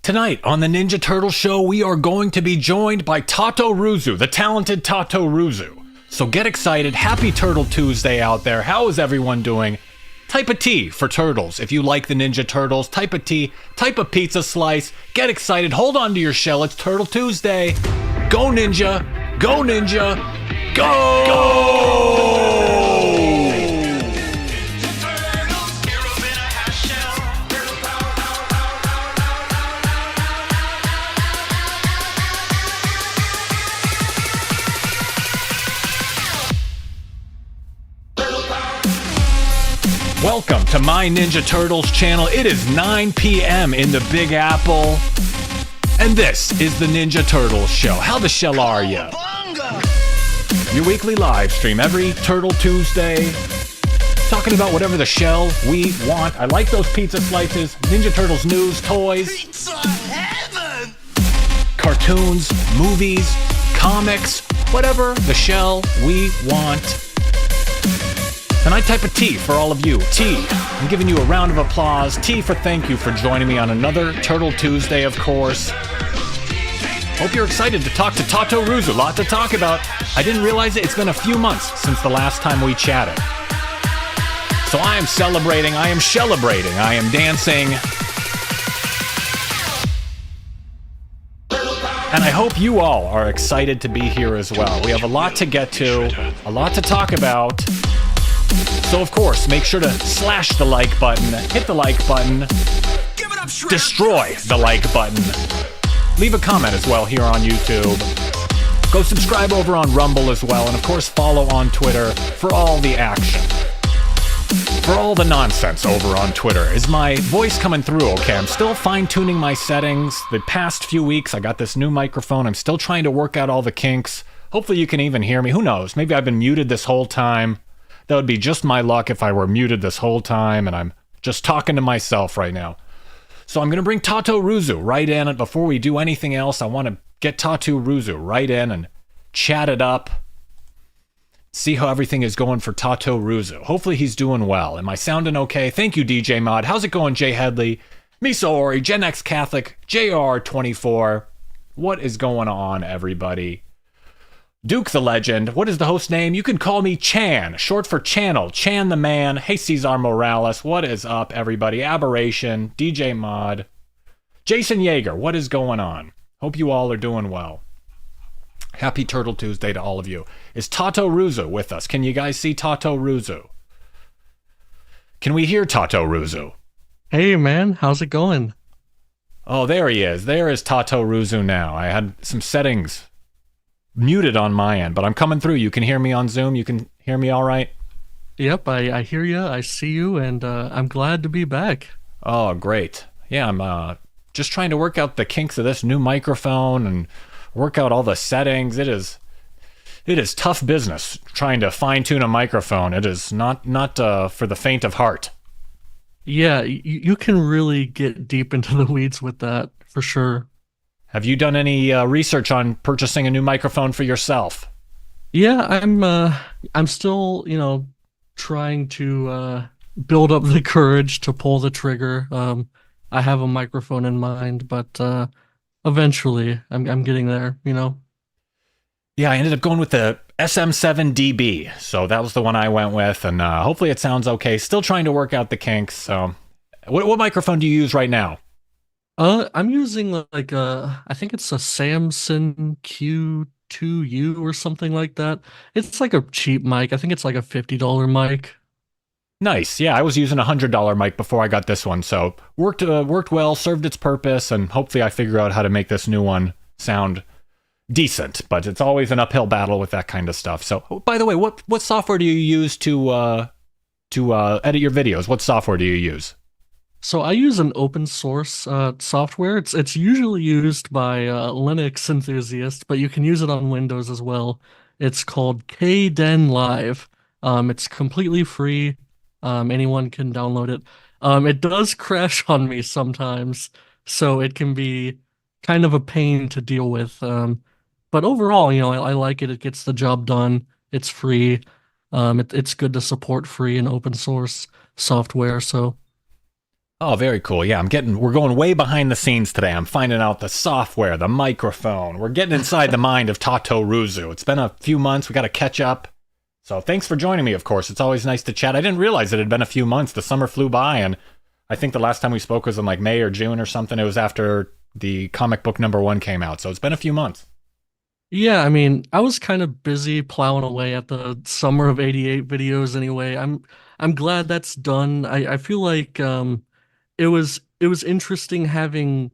Tonight on the Ninja Turtle Show, we are going to be joined by Tato Ruzu, the talented Tato Ruzu. So get excited. Happy Turtle Tuesday out there. How is everyone doing? Type a T for turtles. If you like the Ninja Turtles, type a T, type a pizza slice. Get excited. Hold on to your shell. It's Turtle Tuesday. Go Ninja. Go Ninja. Go! Go! Welcome to my Ninja Turtles channel. It is 9 p.m. in the Big Apple. And this is the Ninja Turtles Show. How the shell are you? Your weekly live stream every Turtle Tuesday. Talking about whatever the shell we want. I like those pizza slices, Ninja Turtles news, toys, Pizza heaven! cartoons, movies, comics, whatever the shell we want. And I type a T for all of you. T. I'm giving you a round of applause. T for thank you for joining me on another Turtle Tuesday, of course. Hope you're excited to talk to Tato Ruzu. A lot to talk about. I didn't realize it. It's been a few months since the last time we chatted. So I am celebrating. I am celebrating. I am dancing. And I hope you all are excited to be here as well. We have a lot to get to, a lot to talk about. So, of course, make sure to slash the like button, hit the like button, destroy the like button, leave a comment as well here on YouTube, go subscribe over on Rumble as well, and of course follow on Twitter for all the action, for all the nonsense over on Twitter. Is my voice coming through okay? I'm still fine-tuning my settings. The past few weeks, I got this new microphone. I'm still trying to work out all the kinks. Hopefully you can even hear me. Who knows? Maybe I've been muted this whole time. That would be just my luck if I were muted this whole time and I'm just talking to myself right now. So I'm going to bring Tato Ruzu right in, and before we do anything else, I want to get Tato Ruzu right in and chat it up. See how everything is going for Tato Ruzu. Hopefully he's doing well. Am I sounding okay? Thank you, DJ Mod. How's it going, Jay Headley? Miso Ori, Gen X Catholic, JR24. What is going on, everybody? Duke the Legend. What is the host name? You can call me Chan, short for Channel. Chan the Man. Hey, Cesar Morales. What is up, everybody? Aberration. DJ Mod. Jason Yeager. What is going on? Hope you all are doing well. Happy Turtle Tuesday to all of you. Is Tato Ruzu with us? Can you guys see Tato Ruzu? Can we hear Tato Ruzu? Hey, man. How's it going? Oh, there he is. There is Tato Ruzu now. I had some settings muted on my end, but I'm coming through. You can hear me on Zoom. You can hear me all right? Yep, I hear you. I see you, and I'm glad to be back. Oh, great. Yeah, I'm just trying to work out the kinks of this new microphone and work out all the settings. It is tough business trying to fine-tune a microphone. It is not for the faint of heart. Yeah, you can really get deep into the weeds with that, for sure. Have you done any research on purchasing a new microphone for yourself? Yeah, I'm still, trying to build up the courage to pull the trigger. I have a microphone in mind, but eventually I'm getting there, Yeah, I ended up going with the SM7DB, so that was the one I went with, and hopefully it sounds okay. Still trying to work out the kinks. So, what microphone do you use right now? I'm using I think it's a Samson Q2U or something like that. It's like a cheap mic. I think it's like a $50 mic. Nice. Yeah, I was using a $100 mic before I got this one, so worked well, served its purpose, and hopefully I figure out how to make this new one sound decent. But it's always an uphill battle with that kind of stuff. So, oh, by the way, what software do you use to edit your videos? What software do you use? So I use an open source software. It's usually used by Linux enthusiasts, but you can use it on Windows as well. It's called Kdenlive. It's completely free. Anyone can download it. It does crash on me sometimes, so it can be kind of a pain to deal with. But overall, I like it. It gets the job done. It's free. It's good to support free and open source software. So Oh, very cool. Yeah, we're going way behind the scenes today. I'm finding out the software, the microphone. We're getting inside the mind of Tato Ruzu. It's been a few months. We got to catch up. So thanks for joining me, of course. It's always nice to chat. I didn't realize it had been a few months. The summer flew by, and I think the last time we spoke was in like May or June or something. It was after the comic book #1 came out. So it's been a few months. Yeah, I mean, I was kind of busy plowing away at the Summer of '88 videos anyway. I'm glad that's done. I feel like it was interesting having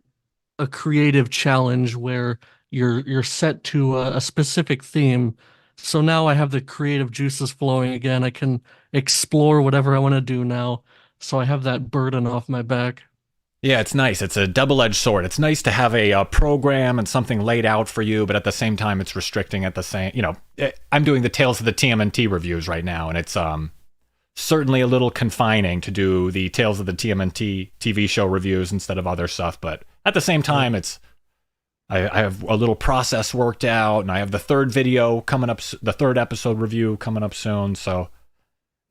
a creative challenge where you're set to a specific theme. So now I have the creative juices flowing again. I can explore whatever I want to do now. So I have that burden off my back. Yeah, it's nice. It's a double-edged sword. It's nice to have a program and something laid out for you, but at the same time, it's restricting. At the same, I'm doing the Tales of the TMNT reviews right now, and it's certainly a little confining to do the Tales of the TMNT TV show reviews instead of other stuff. But at the same time, I have a little process worked out, and I have the third video coming up, the third episode review coming up soon. So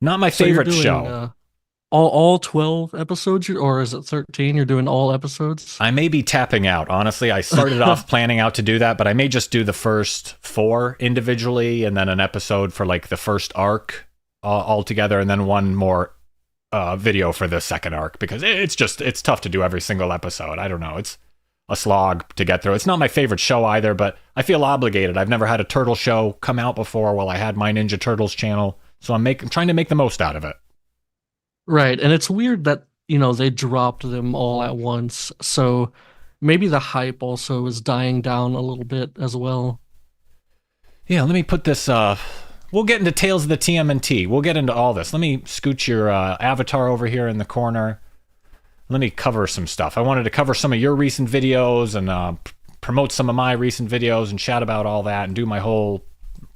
not my So you're favorite doing show. all 12 episodes, or is it 13? You're doing all episodes? I may be tapping out. Honestly, I started off planning out to do that, but I may just do the first four individually and then an episode for like the first arc all together, and then one more video for the second arc because it's tough to do every single episode. I don't know. It's a slog to get through. It's not my favorite show either, but I feel obligated. I've never had a turtle show come out before while I had my Ninja Turtles channel, so I'm trying to make the most out of it. Right, and it's weird that, they dropped them all at once. So maybe the hype also is dying down a little bit as well. Yeah, let me put this. We'll get into Tales of the TMNT. We'll get into all this. Let me scoot your avatar over here in the corner. Let me cover some stuff. I wanted to cover some of your recent videos and promote some of my recent videos and chat about all that and do my whole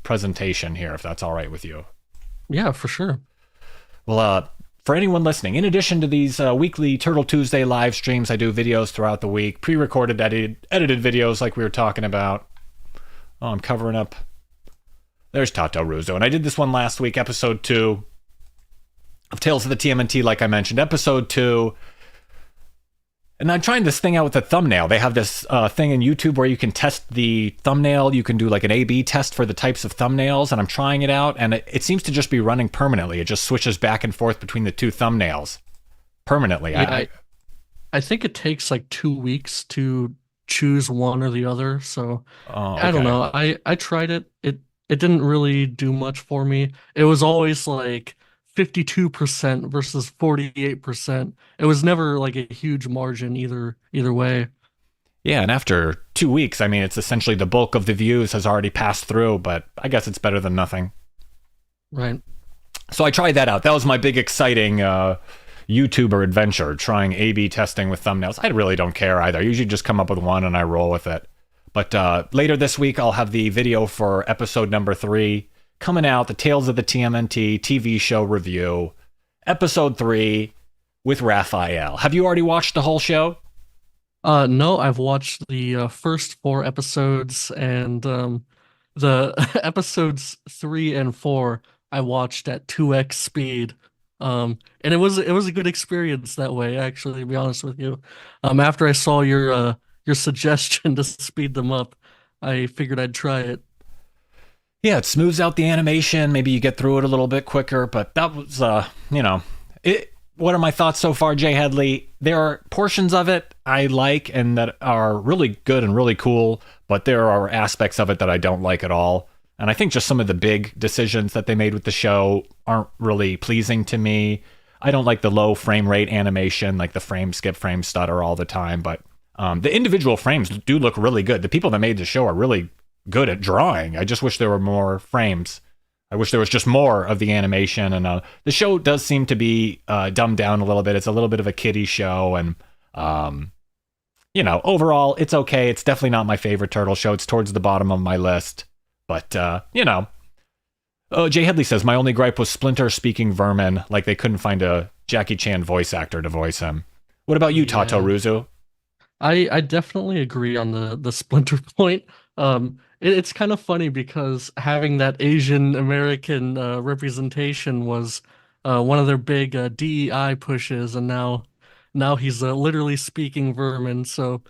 presentation here, if that's all right with you. Yeah, for sure. Well, for anyone listening, in addition to these weekly Turtle Tuesday live streams, I do videos throughout the week, pre-recorded, edited videos like we were talking about. Oh, I'm covering up. There's Tato Ruzo. And I did this one last week, episode 2 of Tales of the TMNT, like I mentioned. Episode 2. And I'm trying this thing out with the thumbnail. They have this thing in YouTube where you can test the thumbnail. You can do like an A/B test for the types of thumbnails. And I'm trying it out. And it seems to just be running permanently. It just switches back and forth between the two thumbnails permanently. Yeah, I think it takes like 2 weeks to choose one or the other. So Oh, I don't okay. know. I tried it. It didn't really do much for me. It was always like 52% versus 48%. It was never like a huge margin either way. Yeah, and after 2 weeks, I mean, it's essentially the bulk of the views has already passed through, but I guess it's better than nothing. Right. So I tried that out. That was my big exciting YouTuber adventure, trying A/B testing with thumbnails. I really don't care either. I usually just come up with one and I roll with it. But later this week, I'll have the video for episode #3 coming out, the Tales of the TMNT TV show review, episode 3 with Raphael. Have you already watched the whole show? No, I've watched the first 4 episodes, and the episodes 3 and 4 I watched at 2x speed. And it was a good experience that way, actually, to be honest with you. After I saw your suggestion to speed them up, I figured I'd try it. Yeah, it smooths out the animation. Maybe you get through it a little bit quicker, but that was, it. What are my thoughts so far, Jay Headley? There are portions of it I like and that are really good and really cool, but there are aspects of it that I don't like at all. And I think just some of the big decisions that they made with the show aren't really pleasing to me. I don't like the low frame rate animation, like the frame skip, frame stutter all the time, but the individual frames do look really good. The people that made the show are really good at drawing. I just wish there were more frames. I wish there was just more of the animation. And the show does seem to be dumbed down a little bit. It's a little bit of a kiddie show. And, overall, it's okay. It's definitely not my favorite Turtle show. It's towards the bottom of my list. But, Jay Headley says, my only gripe was Splinter speaking Vermin, like they couldn't find a Jackie Chan voice actor to voice him. What about you, Tato Yeah. Ruzu? I definitely agree on the Splinter point. It's kind of funny because having that Asian American representation was one of their big DEI pushes, and now now he's literally speaking vermin. So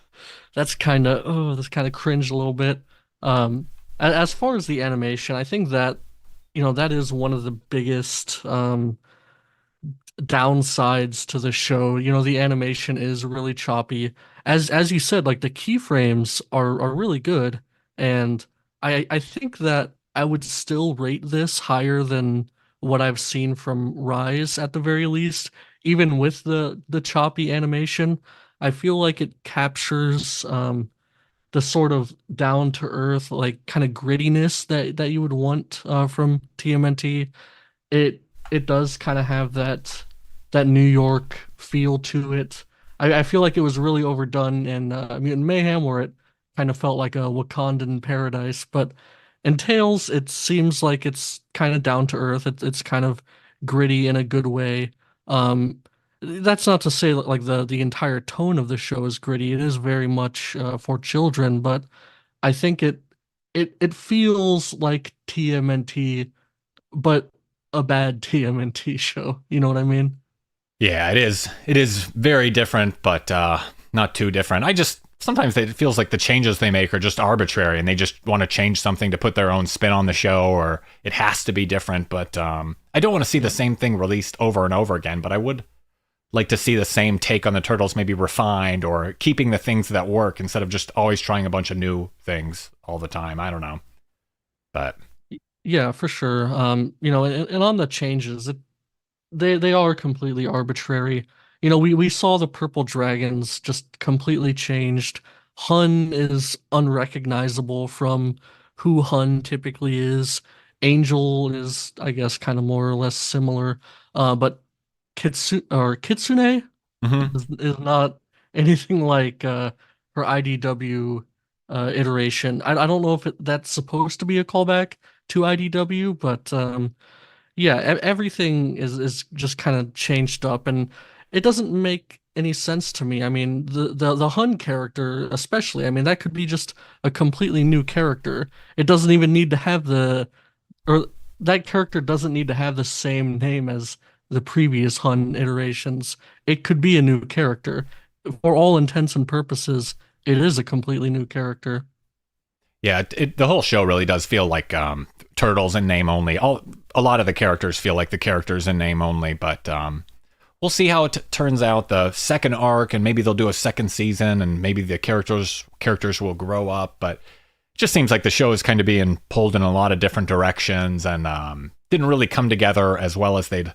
that's kind of cringe a little bit. As far as the animation, I think that that is one of the biggest downsides to the show. The animation is really choppy. As you said, like the keyframes are really good, and I think that I would still rate this higher than what I've seen from Rise at the very least, even with the choppy animation. I feel like it captures the sort of down to earth, like kind of grittiness that you would want from TMNT. It does kind of have that New York feel to it. I feel like it was really overdone in Mutant Mayhem, where it kind of felt like a Wakandan paradise. But in Tales, it seems like it's kind of down to earth. It's kind of gritty in a good way. Um, that's not to say that like the entire tone of the show is gritty. It is very much for children, but I think it feels like TMNT, but a bad TMNT show. You know what I mean? Yeah, it is. It is very different, but not too different. I just sometimes it feels like the changes they make are just arbitrary, and they just want to change something to put their own spin on the show, or it has to be different. But I don't want to see the same thing released over and over again. But I would like to see the same take on the Turtles, maybe refined, or keeping the things that work instead of just always trying a bunch of new things all the time. I don't know, but Yeah, for sure. And on the changes, they are completely arbitrary. We saw the purple dragons just completely changed. Hun is unrecognizable from who Hun typically is. Angel is, I guess, kind of more or less similar. But Kitsune mhm. is not anything like her IDW iteration. I don't know if that's supposed to be a callback to IDW, but yeah, everything is just kind of changed up, and it doesn't make any sense to me. I mean, the Hun character, especially, I mean, that could be just a completely new character. It doesn't even need to have or that character doesn't need to have the same name as the previous Hun iterations. It could be a new character. For all intents and purposes, it is a completely new character. Yeah, the whole show really does feel like Turtles in name only. A lot of the characters feel like the characters in name only, but we'll see how it turns out. The second arc, and maybe they'll do a second season, and maybe the characters will grow up. But it just seems like the show is kind of being pulled in a lot of different directions, and didn't really come together as well as they'd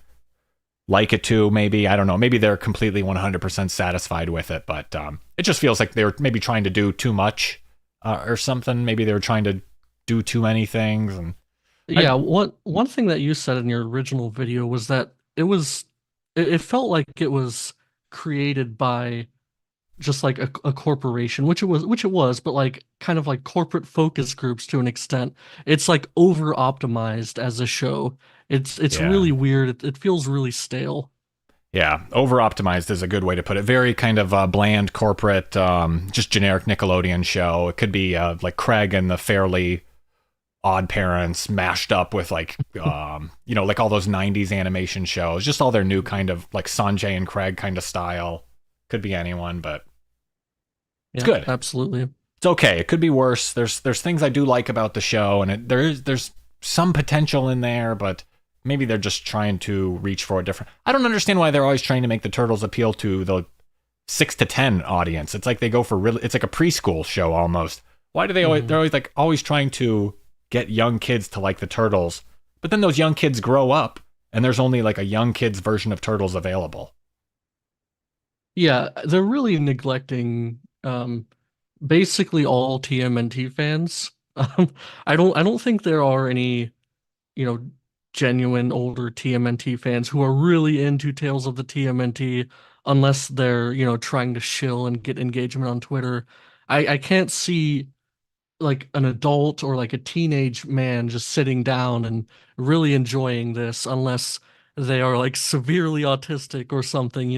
like it to. Maybe, I don't know. Maybe they're completely 100% satisfied with it, but it just feels like they're maybe trying to do too much or something. Maybe they were trying to do too many things, and Yeah, one thing that you said in your original video was that it felt like it was created by just like a corporation, which it was, but like kind of like corporate focus groups to an extent. It's like over optimized as a show. It's yeah. really weird. It feels really stale. Yeah, over optimized is a good way to put it. Very kind of bland corporate, just generic Nickelodeon show. It could be like Craig and the Fairly Odd Parents mashed up with like, like all those 90s animation shows. Just all their new kind of like Sanjay and Craig kind of style. Could be anyone, but it's Yeah, good. absolutely. It's okay. It could be worse. There's things I do like about the show, and there's some potential in there, but maybe they're just trying to reach for a different. I don't understand why they're always trying to make the Turtles appeal to the 6 to 10 audience. It's like they go for it's like a preschool show almost. Why do they always? They're always like always trying to get young kids to like the Turtles, but then those young kids grow up, and there's only like a young kids version of Turtles available. Yeah, they're really neglecting basically all TMNT fans. Um, I don't think there are any, you know, genuine older TMNT fans who are really into Tales of the TMNT unless they're, trying to shill and get engagement on Twitter. I can't see like an adult or like a teenage man just sitting down and really enjoying this unless they are like severely autistic or something.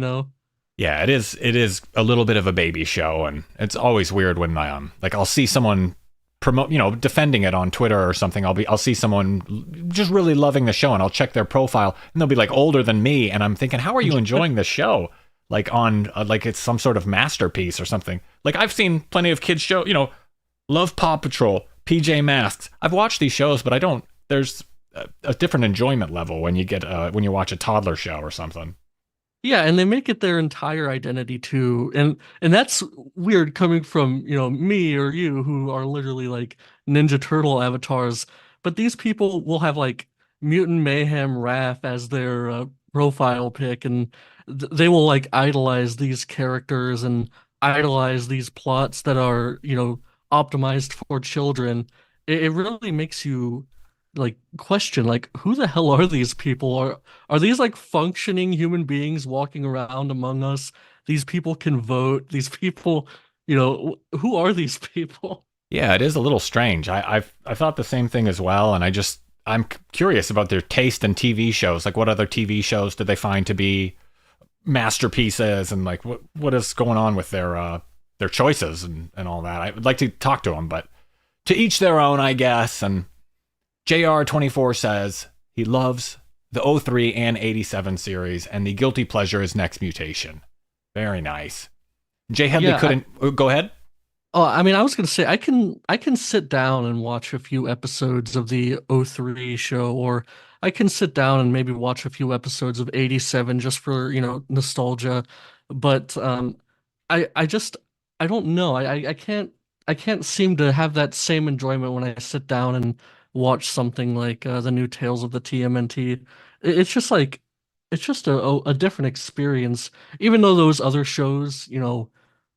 Yeah, it is. It is a little bit of a baby show, and it's always weird when like I'll see someone promote, defending it on Twitter or something. I'll see someone just really loving the show, and I'll check their profile, and they'll be like older than me, and I'm thinking, how are you enjoying the show? like on like it's some sort of masterpiece or something. Like I've seen plenty of kids show, love Paw Patrol, PJ Masks. I've watched these shows, but I don't. There's a different enjoyment level when you watch a toddler show or something. Yeah, and they make it their entire identity too. And that's weird coming from, me or you who are literally like Ninja Turtle avatars. But these people will have like Mutant Mayhem Raph as their profile pic, and th they will like idolize these characters and idolize these plots that are, optimized for children. It really makes you like question like who the hell are these people? Are these like functioning human beings walking around among us? These people can vote. These people, who are these people? Yeah, it is a little strange. I thought the same thing as well, and I'm curious about their taste in TV shows. Like, what other TV shows did they find to be masterpieces, and like what is going on with their choices and all that. I would like to talk to them, but to each their own, I guess. And JR24 says he loves the '03 and '87 series, and the guilty pleasure is Next Mutation. Very nice. Jay Headley Yeah, couldn't. Go ahead. oh, I mean, I was gonna say I can sit down and watch a few episodes of the '03 show, or I can sit down and maybe watch a few episodes of '87 just for, nostalgia. But I just I don't know. I can't seem to have that same enjoyment when I sit down and watch something like the new Tales of the TMNT. It's just like it's just a different experience. Even though those other shows,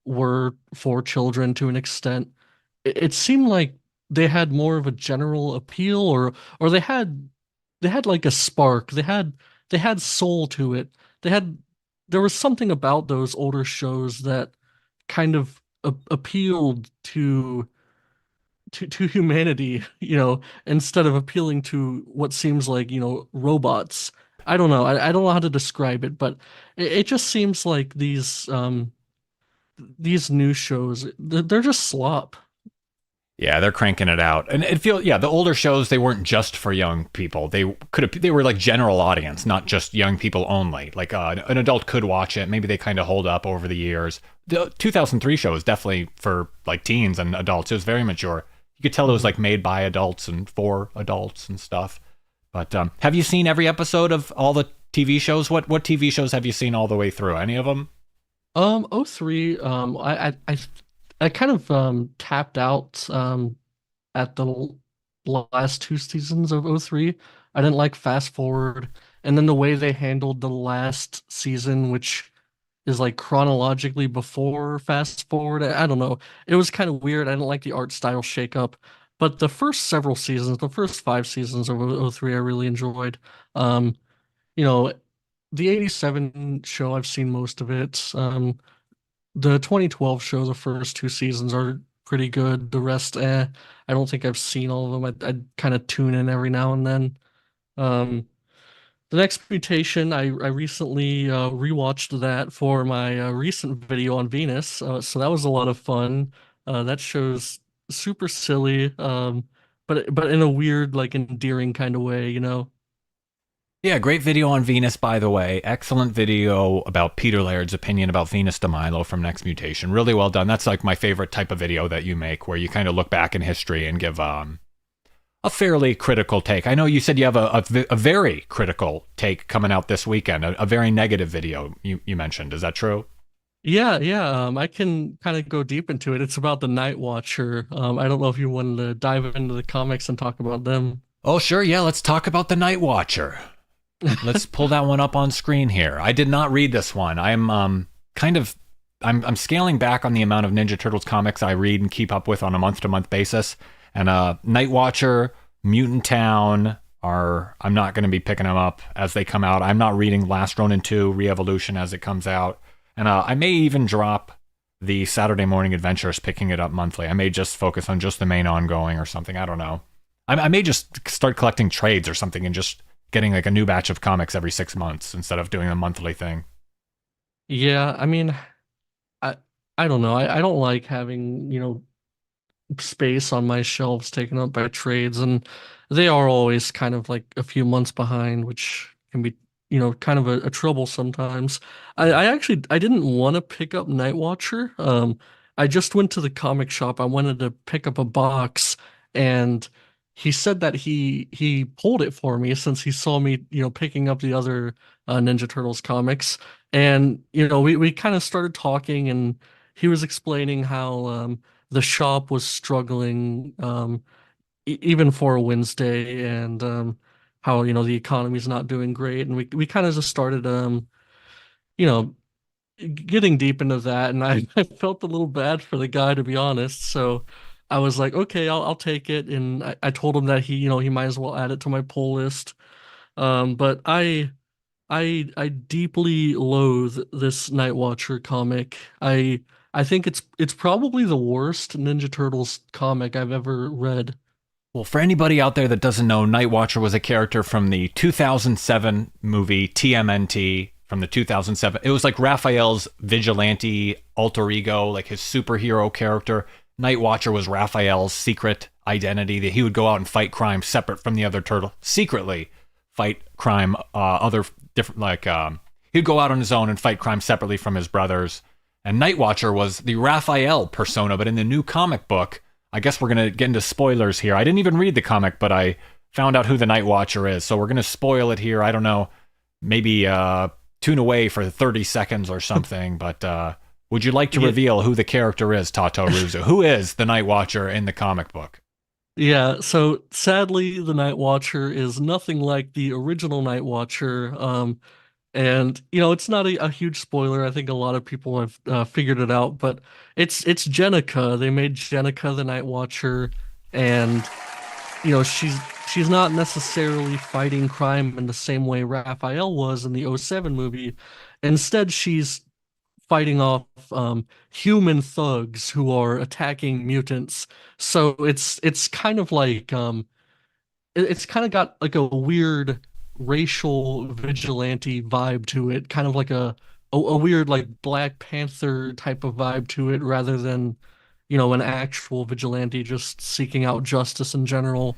were for children to an extent, it seemed like they had more of a general appeal, or they had like a spark. They had soul to it. They had there was something about those older shows that kind of appealed to humanity, instead of appealing to what seems like, robots. I don't know. I don't know how to describe it, but it just seems like these new shows, they're just slop. Yeah, they're cranking it out, and it feels the older shows they weren't just for young people. They were like general audience, not just young people only. Like an adult could watch it. Maybe they kind of hold up over the years. The 2003 show is definitely for like teens and adults. It was very mature. You could tell it was like made by adults and for adults and stuff. But have you seen every episode of all the TV shows? What TV shows have you seen all the way through? Any of them? '03, I kind of tapped out at the last two seasons of '03. I didn't like Fast Forward, and then the way they handled the last season, which is like chronologically before Fast Forward. I don't know. It was kind of weird. I didn't like the art style shakeup. But the first several seasons, the first five seasons of '03, I really enjoyed. Um, you know, the '87 show, I've seen most of it. The 2012 show, the first two seasons are pretty good. The rest, I don't think I've seen all of them. I kind of tune in every now and then. Um, the Next Mutation, I recently rewatched that for my recent video on Venus, so that was a lot of fun. That show's super silly, but in a weird, like endearing kind of way, you know? Yeah, great video on Venus, by the way. Excellent video about Peter Laird's opinion about Venus de Milo from Next Mutation. Really well done. That's like my favorite type of video that you make, where you kind of look back in history and give a fairly critical take. I know you said you have a very critical take coming out this weekend, a very negative video you mentioned. Is that true? Yeah, yeah. I can kind of go deep into it. It's about the Nightwatcher. I don't know if you wanted to dive into the comics and talk about them. Oh, sure. Yeah, let's talk about the Nightwatcher. Let's pull that one up on screen here. I did not read this one. I'm I'm scaling back on the amount of Ninja Turtles comics I read and keep up with on a month-to-month basis. And Nightwatcher, Mutant Town are I'm not going to be picking them up as they come out. I'm not reading Last Ronin 2 Re-Evolution as it comes out. And I may even drop the Saturday Morning Adventures, picking it up monthly. I may just focus on just the main ongoing or something. I don't know. I may just start collecting trades or something and just getting like a new batch of comics every 6 months instead of doing a monthly thing. Yeah, I mean, I I don't know. I don't like having, space on my shelves taken up by trades, and they are always kind of like a few months behind, which can be kind of a trouble sometimes. I actually I didn't want to pick up Nightwatcher. I just went to the comic shop. I wanted to pick up a box, and he said that he pulled it for me since he saw me, picking up the other Ninja Turtles comics. And we kind of started talking, and he was explaining how the shop was struggling. Even for a Wednesday, and how the economy's not doing great, and we kind of just started you know getting deep into that, and I felt a little bad for the guy, to be honest. So I was like, okay, I'll take it, and I told him that he might as well add it to my pull list. But I deeply loathe this Nightwatcher comic. I think it's probably the worst Ninja Turtles comic I've ever read. Well, for anybody out there that doesn't know, Nightwatcher was a character from the 2007 movie TMNT from the 2007. It was like Raphael's vigilante alter ego, like his superhero character. Nightwatcher was Raphael's secret identity that he would go out and fight crime separate from the other turtle, secretly fight crime, other different, like, he'd go out on his own and fight crime separately from his brothers. And Nightwatcher was the Raphael persona, but in the new comic book, I guess we're going to get into spoilers here. I didn't even read the comic, but I found out who the Night Watcher is. So we're going to spoil it here. I don't know, maybe tune away for 30 seconds or something. But would you like to reveal who the character is, Tato Ruzu? Who is the Night Watcher in the comic book? Yeah, so sadly, the Night Watcher is nothing like the original Night Watcher. And it's not a huge spoiler. I think a lot of people have figured it out, but it's Jenica. They made Jenica the Night Watcher, and she's not necessarily fighting crime in the same way Raphael was in the '07 movie. Instead, she's fighting off human thugs who are attacking mutants. So it's kind of like it's kind of got like a weird racial vigilante vibe to it, kind of like a weird like Black Panther type of vibe to it, rather than an actual vigilante just seeking out justice in general.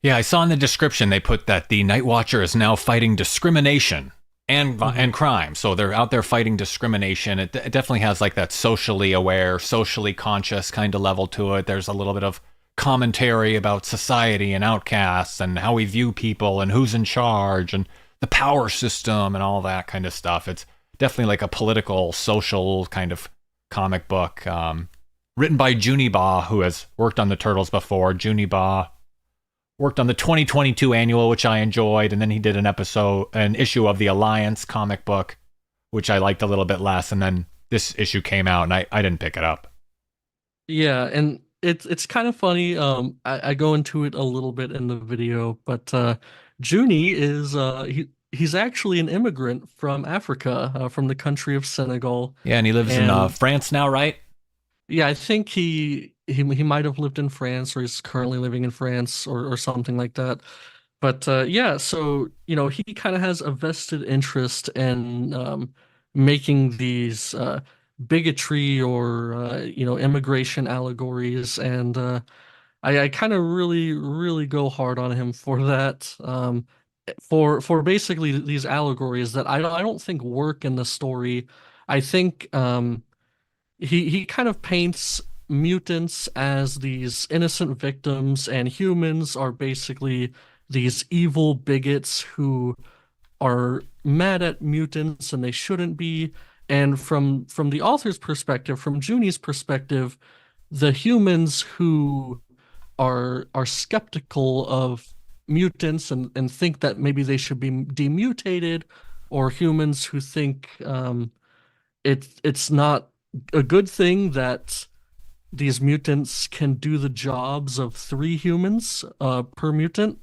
Yeah, I saw in the description they put that the Night Watcher is now fighting discrimination and crime. So they're out there fighting discrimination. It definitely has like that socially aware, socially conscious kind of level to it. There's a little bit of commentary about society and outcasts and how we view people and who's in charge and the power system and all that kind of stuff. It's definitely like a political, social kind of comic book. Written by Juniba, who has worked on the Turtles before. Juniba worked on the 2022 annual, which I enjoyed, and then he did an issue of the Alliance comic book, which I liked a little bit less, and then this issue came out, and I didn't pick it up. Yeah, and it's kind of funny. I go into it a little bit in the video, but Junie is he's actually an immigrant from Africa, from the country of Senegal. Yeah, and he lives in France now, right? Yeah, I think he might have lived in France, or he's currently living in France, or something like that. But yeah, so he kind of has a vested interest in making these bigotry or immigration allegories, and I kind of really go hard on him for that. For basically these allegories that I don't think work in the story. I think he kind of paints mutants as these innocent victims, and humans are basically these evil bigots who are mad at mutants and they shouldn't be. And from the author's perspective, from Junie's perspective, the humans who are skeptical of mutants and think that maybe they should be demutated, or humans who think it's not a good thing that these mutants can do the jobs of three humans per mutant.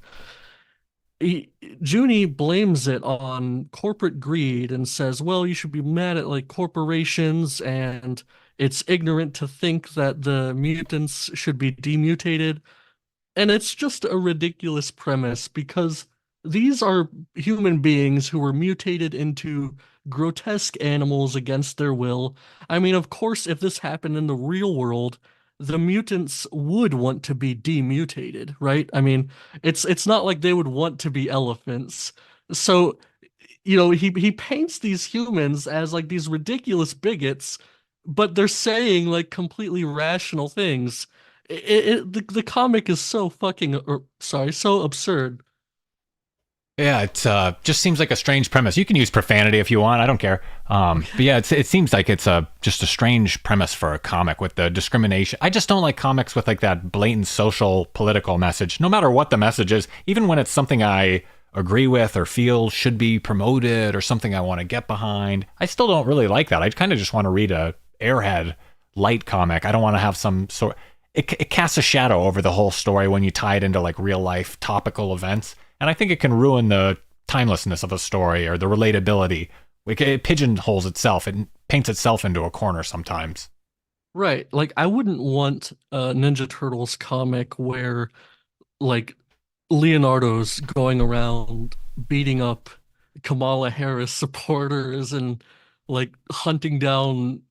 Junie blames it on corporate greed and says, well, you should be mad at like corporations, and it's ignorant to think that the mutants should be demutated. And it's just a ridiculous premise, because these are human beings who were mutated into grotesque animals against their will. I mean, of course, if this happened in the real world, the mutants would want to be demutated, right? I mean, it's not like they would want to be elephants. So he paints these humans as like these ridiculous bigots, but they're saying like completely rational things. The comic is so fucking, or sorry, so absurd. Yeah, it just seems like a strange premise. You can use profanity if you want. I don't care. But yeah, it seems like it's just a strange premise for a comic with the discrimination. I just don't like comics with like that blatant social political message, no matter what the message is, even when it's something I agree with or feel should be promoted or something I want to get behind. I still don't really like that. I kind of just want to read a Airhead light comic. I don't want to have some sort. It casts a shadow over the whole story when you tie it into like real life topical events. And I think it can ruin the timelessness of a story or the relatability. It pigeonholes itself. It paints itself into a corner sometimes. Right. Like I wouldn't want a Ninja Turtles comic where like Leonardo's going around beating up Kamala Harris supporters and like hunting down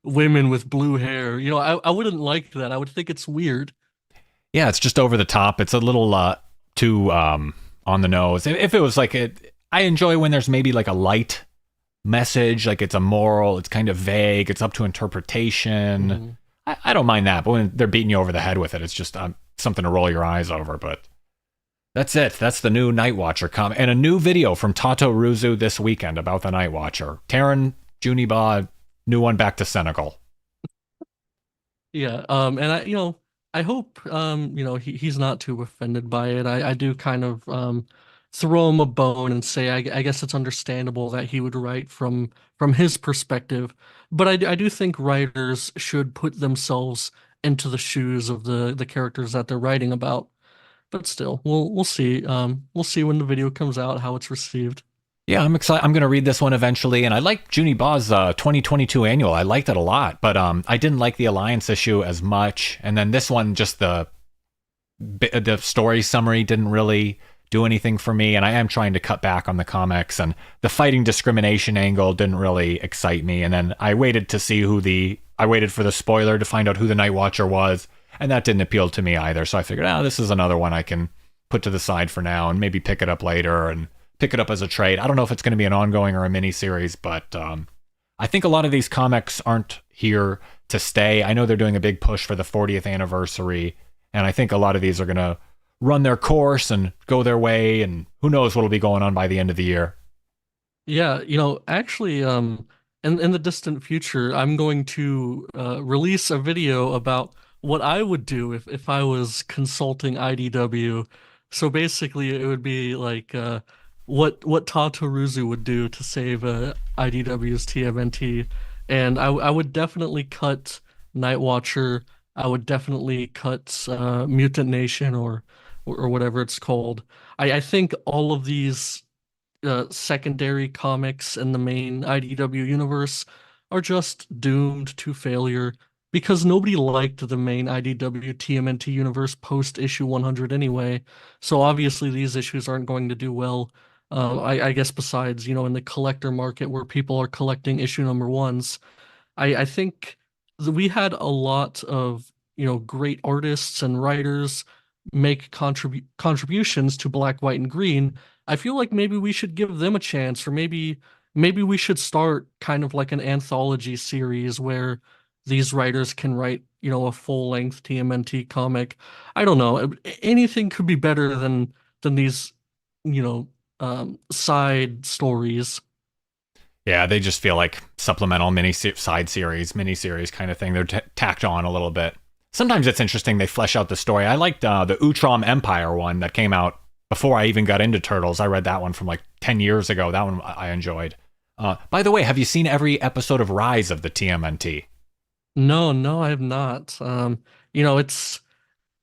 women with blue hair. I wouldn't like that. I would think it's weird. Yeah, it's just over the top. It's a little too on the nose. If it was like I enjoy when there's maybe like a light message, like it's a moral, it's kind of vague, it's up to interpretation. I don't mind that, but when they're beating you over the head with it, it's just something to roll your eyes over. But that's it. That's the new Nightwatcher comic. And a new video from Tato Ruzu this weekend about the Nightwatcher. Taryn Juniba, new one back to Senegal. Yeah, and I hope, he's not too offended by it. I do kind of, throw him a bone and say, I guess it's understandable that he would write from his perspective, but I do think writers should put themselves into the shoes of the characters that they're writing about. But still, we'll see. We'll see when the video comes out how it's received. Yeah, I'm excited. I'm going to read this one eventually. And I like Junie Baugh's 2022 annual. I liked it a lot, but I didn't like the Alliance issue as much. And then this one, just the story summary didn't really do anything for me. And I am trying to cut back on the comics. And the fighting discrimination angle didn't really excite me. And then I waited to see I waited for the spoiler to find out who the Nightwatcher was. And that didn't appeal to me either. So I figured, this is another one I can put to the side for now and maybe pick it up later and pick it up as a trade. I don't know if it's going to be an ongoing or a mini series, but I think a lot of these comics aren't here to stay. I know they're doing a big push for the 40th anniversary, and I think a lot of these are going to run their course and go their way, and who knows what'll be going on by the end of the year. Yeah, actually, in the distant future, I'm going to release a video about what I would do if I was consulting IDW. So basically, it would be like what Tataruzu would do to save IDW's TMNT, and I would definitely cut Nightwatcher. I would definitely cut Mutant Nation or whatever it's called. I think all of these secondary comics in the main IDW universe are just doomed to failure because nobody liked the main IDW TMNT universe post issue 100 anyway. So obviously these issues aren't going to do well. I guess besides, in the collector market where people are collecting issue number ones, I think we had a lot of, great artists and writers make contributions to Black, White, and Green. I feel like maybe we should give them a chance, or maybe we should start kind of like an anthology series where these writers can write, a full-length TMNT comic. I don't know. Anything could be better than these, side stories. Yeah, they just feel like supplemental side series, mini-series kind of thing. They're tacked on a little bit. Sometimes it's interesting they flesh out the story. I liked the Utrom Empire one that came out before I even got into Turtles. I read that one from like 10 years ago. That one I enjoyed. By the way, have you seen every episode of Rise of the TMNT? No, I have not. It's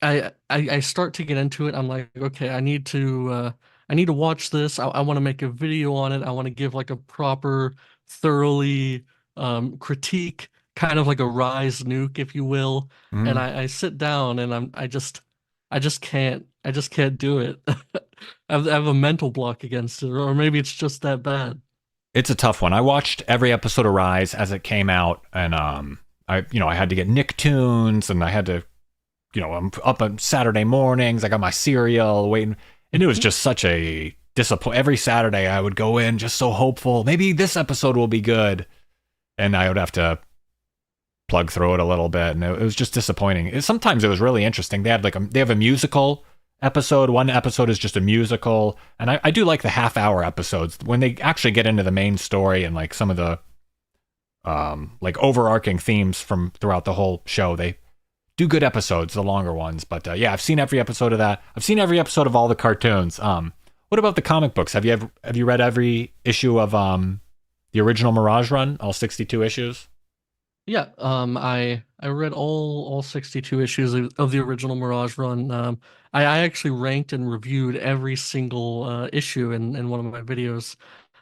I start to get into it. I'm like, okay, I need to watch this. I want to make a video on it. I want to give like a proper, thoroughly critique, kind of like a Rise nuke, if you will. And Mm. I sit down and I just can't do it. I have a mental block against it, or maybe it's just that bad. It's a tough one. I watched every episode of Rise as it came out, and I had to get Nicktoons, and I had to, I'm up on Saturday mornings. I got my cereal waiting, and it was just such a disappoint. Every Saturday, I would go in just so hopeful. Maybe this episode will be good, and I would have to plug through it a little bit, and it was just disappointing. Sometimes it was really interesting. They had they have a musical episode. One episode is just a musical, and I do like the half-hour episodes when they actually get into the main story and like some of the like overarching themes from throughout the whole show. They do good episodes, the longer ones. But yeah, I've seen every episode of that. I've seen every episode of all the cartoons. What about the comic books? Have you read every issue of the original Mirage run, all 62 issues? Yeah, I read all 62 issues of the original Mirage run. I actually ranked and reviewed every single issue in one of my videos.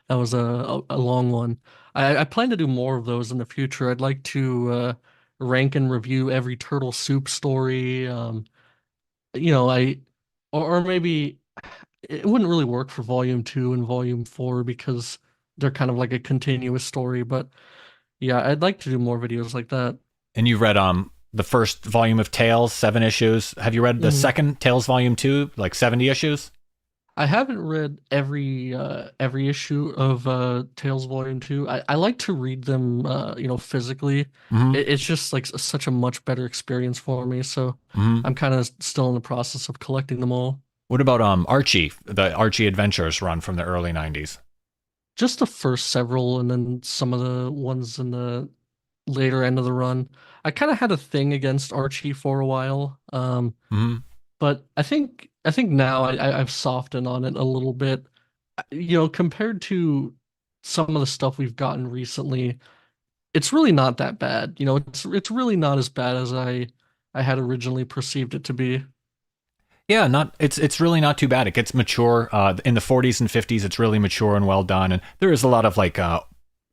That was a long one. I plan to do more of those in the future. I'd like to rank and review every Turtle Soup story. You know, or maybe it wouldn't really work for Volume 2 and Volume 4 because they're kind of like a continuous story. But yeah, I'd like to do more videos like that. And you read the first volume of Tales, 7 issues. Have you read the Mhm. second Tales Volume 2, like 70 issues? I haven't read every issue of Tales Volume 2. I like to read them physically. Mm-hmm. It's just like such a much better experience for me. So Mm-hmm. I'm kind of still in the process of collecting them all. What about Archie, the Archie Adventures run from the early 90s? Just the first several and then some of the ones in the later end of the run. I kind of had a thing against Archie for a while. Mm-hmm. But I think now I've softened on it a little bit. Compared to some of the stuff we've gotten recently, it's really not that bad. It's really not as bad as I had originally perceived it to be. Yeah, not it's really not too bad. It gets mature. In the 40s and 50s, it's really mature and well done. And there is a lot of like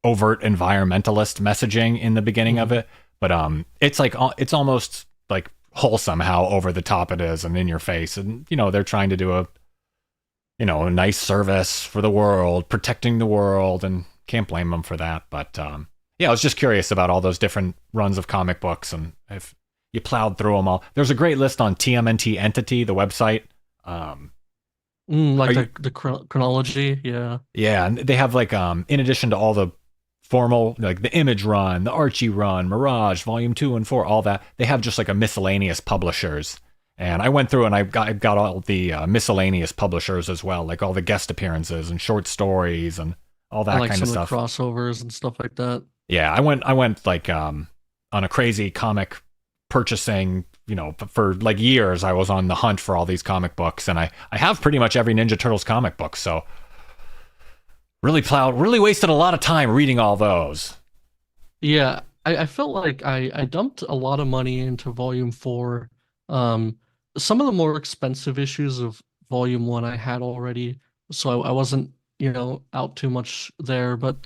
overt environmentalist messaging in the beginning of Mhm. it, but it's like it's almost like wholesome how over the top it is and in your face. And they're trying to do a nice service for the world, protecting the world, and can't blame them for that. But yeah, I was just curious about all those different runs of comic books and if you plowed through them all. There's a great list on TMNT Entity, the website. Um, are Like you? the chronology, yeah. Yeah, and they have like in addition to all the formal like the Image run, the Archie run, Mirage Volume 2 and 4, all that, they have just like a miscellaneous publishers. And I went through and I got all the miscellaneous publishers as well, like all the guest appearances and short stories and all And that like kind of some of the stuff. crossovers and stuff like that. Yeah, I went like on a crazy comic purchasing, for like years I was on the hunt for all these comic books, and I have pretty much every Ninja Turtles comic book, so really wasted a lot of time reading all those. Yeah, I felt like I dumped a lot of money into Volume 4. Um, some of the more expensive issues of Volume 1 I had already, so I wasn't, out too much there. But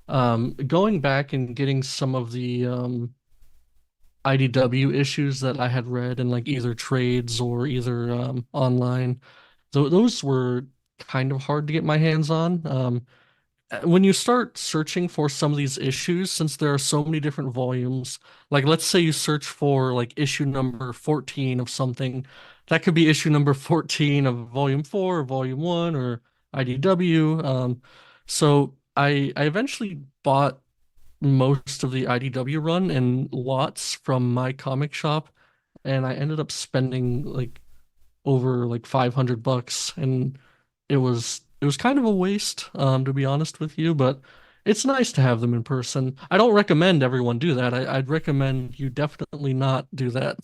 going back and getting some of the IDW issues that I had read in like either trades or either online, those were kind of hard to get my hands on. When you start searching for some of these issues, since there are so many different volumes, like let's say you search for like issue number 14 of something, that could be issue number 14 of volume 4 or volume 1 or IDW. So I eventually bought most of the IDW run in lots from my comic shop, and I ended up spending like over like $500, and it was kind of a waste, to be honest with you, but it's nice to have them in person. I don't recommend everyone do that. I'd recommend you definitely not do that.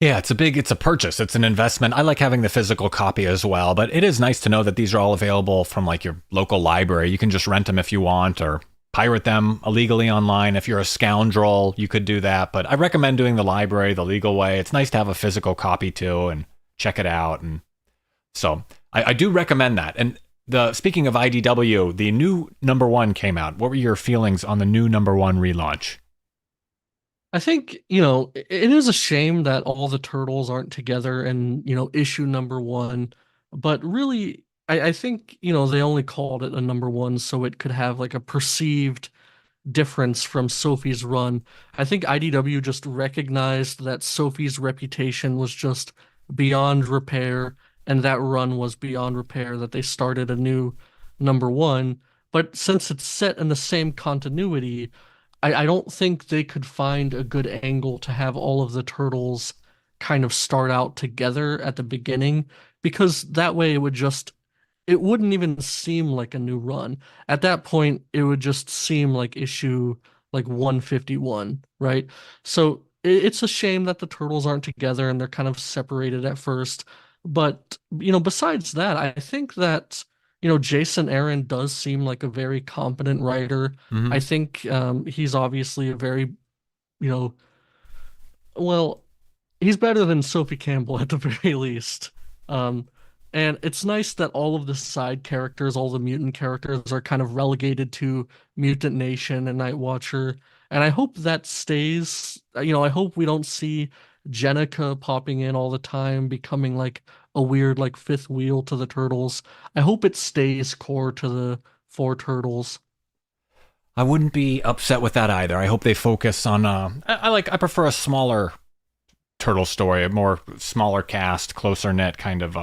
Yeah, it's a purchase. It's an investment. I like having the physical copy as well, but it is nice to know that these are all available from like your local library. You can just rent them if you want or pirate them illegally online. If you're a scoundrel, you could do that, but I recommend doing the library the legal way. It's nice to have a physical copy too and check it out. And so I do recommend that. And speaking of IDW, the new number 1 came out. What were your feelings on the new number 1 relaunch? I think, it is a shame that all the turtles aren't together in, issue number 1, but really, I think, they only called it a number 1 so it could have like a perceived difference from Sophie's run. I think IDW just recognized that Sophie's reputation was just beyond repair, and that run was beyond repair, that they started a new number one. But since it's set in the same continuity, I don't think they could find a good angle to have all of the turtles kind of start out together at the beginning, because that way it wouldn't even seem like a new run. At that point, it would just seem like issue like 151, right? So it's a shame that the turtles aren't together and they're kind of separated at first. But, besides that, I think that, Jason Aaron does seem like a very competent writer. I Hmm. think he's obviously a very, you know, well, he's better than Sophie Campbell at the very least. Um, and it's nice that all of the side characters, all the mutant characters, are kind of relegated to Mutant Nation and Nightwatcher. And I hope that stays. I hope we don't see Jenica popping in all the time, becoming like a weird like fifth wheel to the turtles. I hope it stays core to the four turtles. I wouldn't be upset with that either. I hope they focus on. I prefer a smaller turtle story, a more smaller cast, closer knit kind of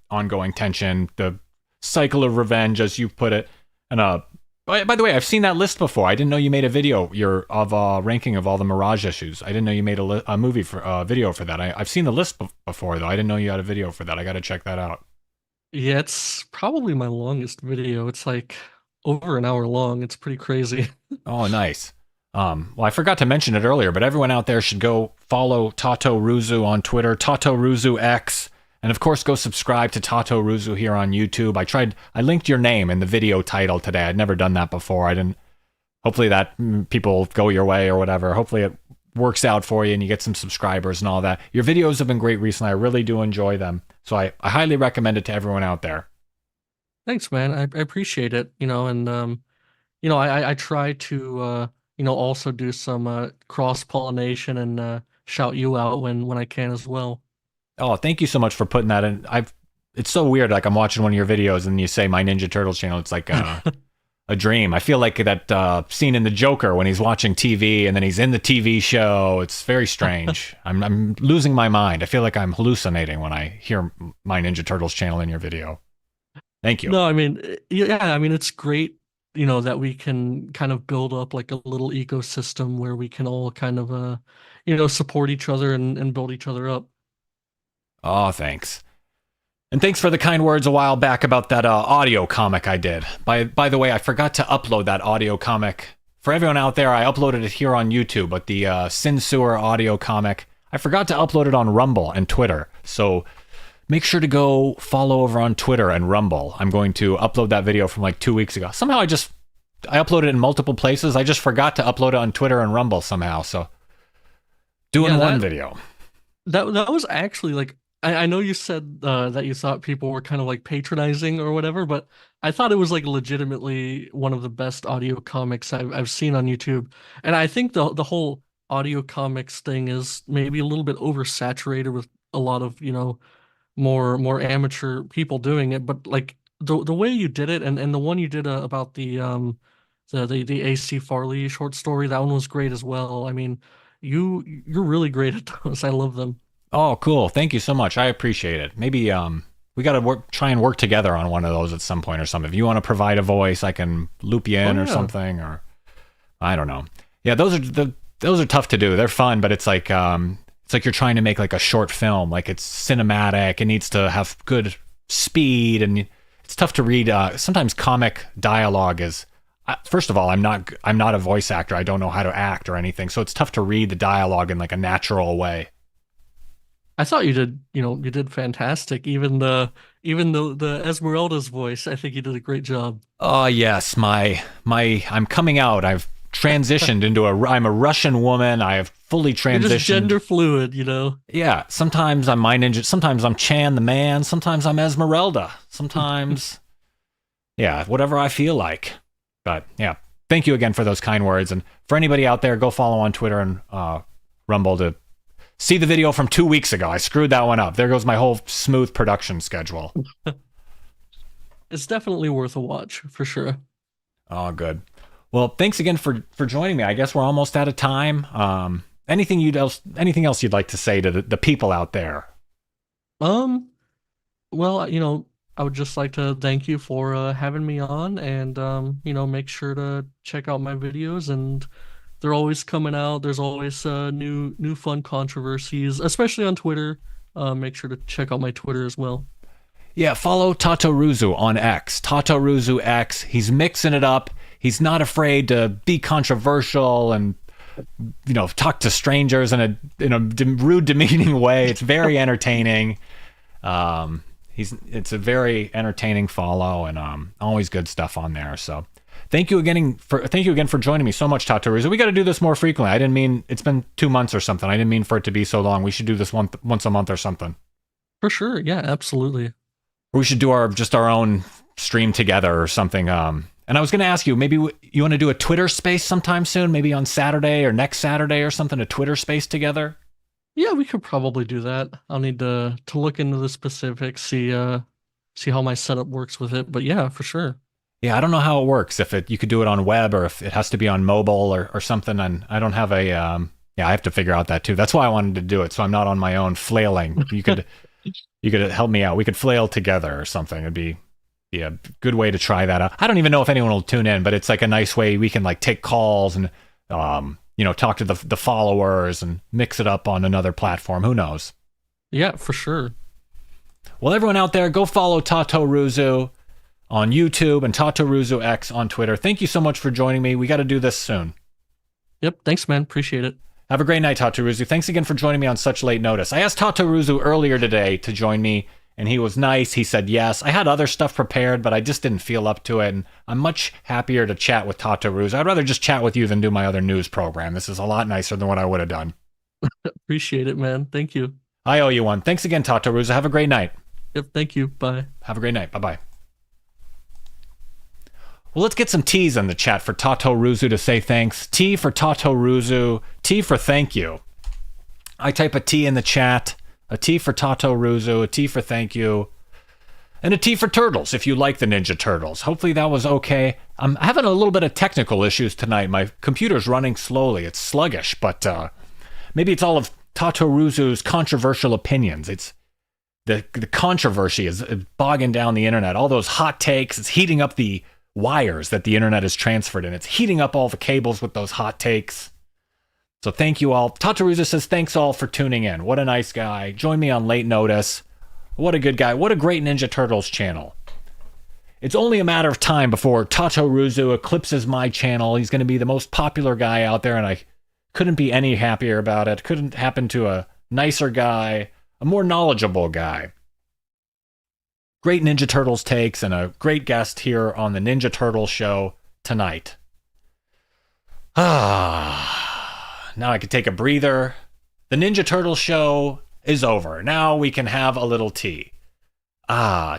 ongoing tension, the cycle of revenge, as you put it. And by the way, I've seen that list before. I didn't know you made a video of ranking of all the Mirage issues. I didn't know you made a movie for video for that. I've seen the list before though. I didn't know you had a video for that. I got to check that out. Yeah, it's probably my longest video. It's like over an hour long. It's pretty crazy. Oh, nice. Well, I forgot to mention it earlier, but everyone out there should go follow Tato Ruzu on Twitter, Tato Ruzu X, and of course go subscribe to Tato Ruzu here on YouTube. I linked your name in the video title today. I'd never done that before. I didn't. Hopefully that people go your way or whatever. Hopefully it works out for you and you get some subscribers and all that. Your videos have been great recently. I really do enjoy them. So I highly recommend it to everyone out there. Thanks, man. I appreciate it. And I try to also do some cross-pollination and shout you out when I can as well. Oh, thank you so much for putting that in. It's so weird. Like I'm watching one of your videos and you say my Ninja Turtles channel. It's like a dream. I feel like that scene in The Joker when he's watching TV and then he's in the TV show. It's very strange. I'm losing my mind. I feel like I'm hallucinating when I hear my Ninja Turtles channel in your video. Thank you. No, I mean, yeah, I mean, it's great, that we can kind of build up like a little ecosystem where we can all kind of, support each other and build each other up. Oh, thanks. And thanks for the kind words a while back about that audio comic I did. By the way, I forgot to upload that audio comic. For everyone out there, I uploaded it here on YouTube, but the Sin Sewer audio comic, I forgot to upload it on Rumble and Twitter. So make sure to go follow over on Twitter and Rumble. I'm going to upload that video from like 2 weeks ago. Somehow I uploaded it in multiple places. I just forgot to upload it on Twitter and Rumble somehow. So doing one video. That was actually like I know you said that you thought people were kind of like patronizing or whatever, but I thought it was like legitimately one of the best audio comics I've seen on YouTube. And I think the whole audio comics thing is maybe a little bit oversaturated with a lot of, more amateur people doing it. But like the way you did it and the one you did about the AC Farley short story, that one was great as well. I mean, you're really great at those. I love them. Oh, cool. Thank you so much. I appreciate it. Maybe we got to try and work together on one of those at some point or something. If you want to provide a voice, I can loop you in or something, or I don't know. Yeah, those are tough to do. They're fun, but it's like you're trying to make like a short film. Like it's cinematic. It needs to have good speed, and it's tough to read. Sometimes comic dialogue is. First of all, I'm not a voice actor. I don't know how to act or anything, so it's tough to read the dialogue in like a natural way. I thought you did fantastic. Even the Esmeralda's voice, I think you did a great job. Oh yes, I'm coming out. I've transitioned into I'm a Russian woman. I have fully transitioned. You're just gender fluid, Yeah, sometimes I'm my ninja, sometimes I'm Chan the man, sometimes I'm Esmeralda. Sometimes yeah, whatever I feel like. But yeah, thank you again for those kind words, and for anybody out there, go follow on Twitter and Rumble to see the video from 2 weeks ago. I screwed that one up. There goes my whole smooth production schedule. It's definitely worth a watch for sure. Oh, good. Well, thanks again for joining me. I guess we're almost out of time. Anything else you'd like to say to the people out there? Um, Well, I would just like to thank you for having me on, and make sure to check out my videos, and they're always coming out. There's always new fun controversies, especially on Twitter. Make sure to check out my Twitter as well. Yeah, follow Tatoruzu on X. Tatoruzu X. He's mixing it up. He's not afraid to be controversial and talk to strangers in a rude, demeaning way. It's very entertaining. It's a very entertaining follow, and always good stuff on there. So thank you again for joining me so much, Tatoruzu. We got to do this more frequently. I didn't mean it's been 2 months or something. I didn't mean for it to be so long. We should do this once a month or something. For sure, yeah, absolutely. Or we should do our own stream together or something. And I was going to ask you, maybe you want to do a Twitter space sometime soon, maybe on Saturday or next Saturday or something, a Twitter space together. Yeah, we could probably do that. I'll need to look into the specifics, see how my setup works with it. But yeah, for sure. Yeah, I don't know how it works. If you could do it on web or if it has to be on mobile or something. And I don't have I have to figure out that too. That's why I wanted to do it, so I'm not on my own flailing. You could help me out. We could flail together or something. It'd be a good way to try that out. I don't even know if anyone will tune in, but it's like a nice way we can like take calls and talk to the followers and mix it up on another platform. Who knows? Yeah, for sure. Well, everyone out there, go follow Tatoruzu on YouTube and Tatoruzu X on Twitter. Thank you so much for joining me. We got to do this soon. Yep, thanks, man. Appreciate it. Have a great night, Tatoruzu. Thanks again for joining me on such late notice. I asked Tatoruzu earlier today to join me, and he was nice. He said yes. I had other stuff prepared, but I just didn't feel up to it, and I'm much happier to chat with Tatoruzu. I'd rather just chat with you than do my other news program. This is a lot nicer than what I would have done. Appreciate it, man. Thank you. I owe you one. Thanks again, Tatoruzu. Have a great night. Yep, thank you. Bye. Have a great night. Bye-bye. Well, let's get some T's in the chat for Tatoruzu to say thanks. T for Tatoruzu. T for thank you. I type a T in the chat. A T for Tatoruzu. A T for thank you. And a T for Turtles, if you like the Ninja Turtles. Hopefully that was okay. I'm having a little bit of technical issues tonight. My computer's running slowly. It's sluggish, but maybe it's all of Tatoruzu's controversial opinions. It's the controversy is bogging down the internet. All those hot takes. It's heating up the wires that the internet is transferred in. It's heating up all the cables with those hot takes. So thank you all. Tataruza says, thanks all for tuning in. What a nice guy. Join me on late notice. What a good guy. What a great Ninja Turtles channel. It's only a matter of time before Tataruzu eclipses my channel. He's going to be the most popular guy out there, and I couldn't be any happier about it. Couldn't happen to a nicer guy, a more knowledgeable guy. Great Ninja Turtles takes and a great guest here on the Ninja Turtles show tonight. Now I can take a breather. The Ninja Turtles show is over. Now we can have a little tea.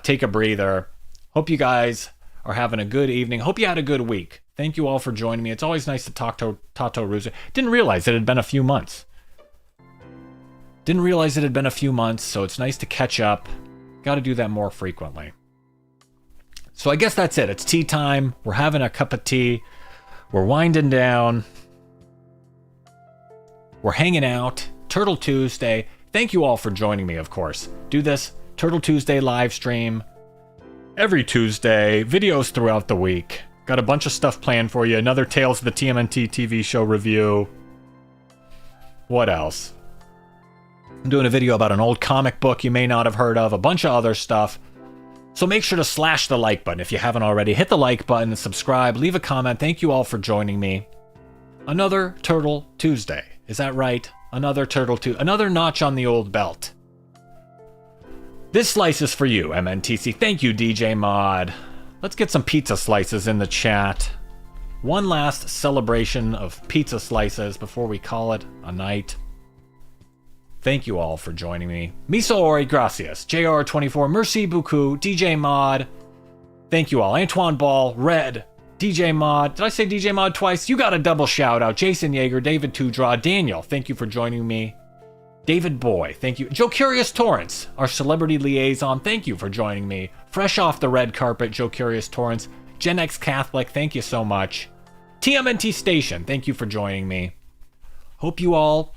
Take a breather. Hope you guys are having a good evening. Hope you had a good week. Thank you all for joining me. It's always nice to talk to Tatoruzu. Didn't realize it had been a few months. So it's nice to catch up. Got to do that more frequently. So I guess that's it. It's tea time. We're having a cup of tea. We're winding down. We're hanging out. Turtle Tuesday. Thank you all for joining me, of course. Do this Turtle Tuesday live stream every Tuesday. Videos throughout the week. Got a bunch of stuff planned for you. Another Tales of the TMNT TV show review. What else? I'm doing a video about an old comic book you may not have heard of, a bunch of other stuff. So make sure to slash the like button if you haven't already. Hit the like button and subscribe. Leave a comment. Thank you all for joining me. Another Turtle Tuesday. Is that right? Another another notch on the old belt. This slice is for you, MNTC. Thank you, DJ Mod. Let's get some pizza slices in the chat. One last celebration of pizza slices before we call it a night. Thank you all for joining me. Miso Ori, gracias. JR24, merci beaucoup. DJ Mod. Thank you all. Antoine Ball, Red, DJ Mod. Did I say DJ Mod twice? You got a double shout out. Jason Yeager, David Tudraw, Daniel. Thank you for joining me. David Boy, thank you. Joe Curious Torrance, our celebrity liaison. Thank you for joining me. Fresh off the red carpet, Joe Curious Torrance. Gen X Catholic, thank you so much. TMNT Station, thank you for joining me. Hope you all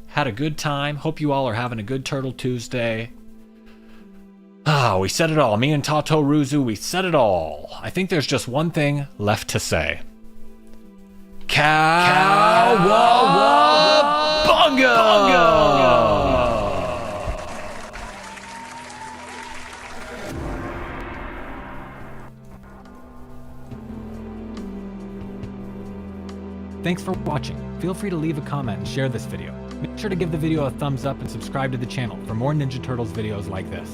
had a good time. Hope you all are having a good Turtle Tuesday. Ah, we said it all. Me and Tato Ruzu, we said it all. I think there's just one thing left to say. Cowabunga! Thanks for watching. Feel free to leave a comment and share this video. Make sure to give the video a thumbs up and subscribe to the channel for more Ninja Turtles videos like this.